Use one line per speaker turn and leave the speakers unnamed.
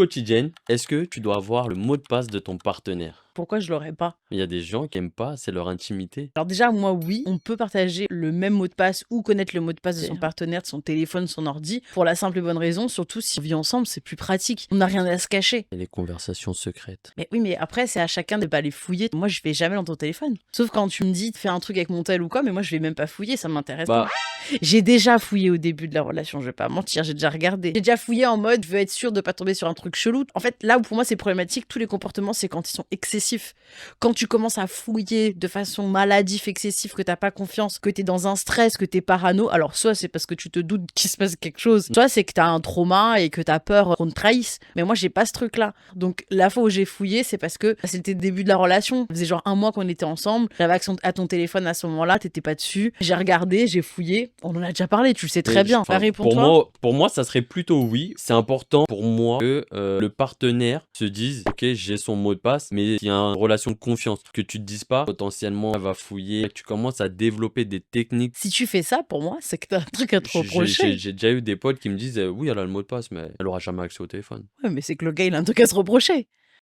quotidienne, est-ce que tu dois avoir le mot de passe de ton partenaire?
Pourquoi je l'aurais pas?
Il y a des gens qui aiment pas, c'est leur intimité.
Alors déjà, moi, oui, on peut partager le même mot de passe ou connaître le mot de passe de son
OK.
partenaire, de son téléphone, son ordi, pour la simple et bonne raison, surtout si on vit ensemble, c'est plus pratique. On n'a rien à se cacher.
Et les conversations secrètes.
Mais oui, mais après, c'est à chacun de pas les fouiller. Moi, je vais jamais dans ton téléphone. Sauf quand tu me dis de faire un truc avec mon tel ou quoi, mais moi, je vais même pas fouiller, ça m'intéresse pas.
Bah,
J'ai déjà fouillé au début de la relation, je vais pas mentir, j'ai déjà regardé. J'ai déjà fouillé en mode, je veux être sûr de pas tomber sur un truc chelou. En fait, là où pour moi c'est problématique, tous les comportements, c'est quand ils sont excessifs. Quand tu commences à fouiller de façon maladif, excessive, que t'as pas confiance, que t'es dans un stress, que t'es parano, alors soit c'est parce que tu te doutes qu'il se passe quelque chose, soit c'est que t'as un trauma et que t'as peur qu'on te trahisse. Mais moi, j'ai pas ce truc-là. Donc, la fois où j'ai fouillé, c'est parce que c'était le début de la relation. Ça faisait genre 1 mois qu'on était ensemble. J'avais accès à ton téléphone à ce moment-là, t'étais pas dessus. J'ai regardé, j'ai fouillé. On en a déjà parlé, tu le sais très
mais
bien.
enfin,
Réponds-toi.
pour moi, ça serait plutôt oui. C'est important pour moi que le partenaire se dise, OK, j'ai son mot de passe, mais il y a une relation de confiance. Que tu te dises pas, potentiellement, elle va fouiller. Que tu commences à développer des techniques.
Si tu fais ça, pour moi, c'est que t'as un truc à te
J'ai
reprocher.
j'ai déjà eu des potes qui me disent, oui, elle a le mot de passe, mais elle aura jamais accès au téléphone.
Ouais, mais c'est que le gars, il a un truc à se reprocher.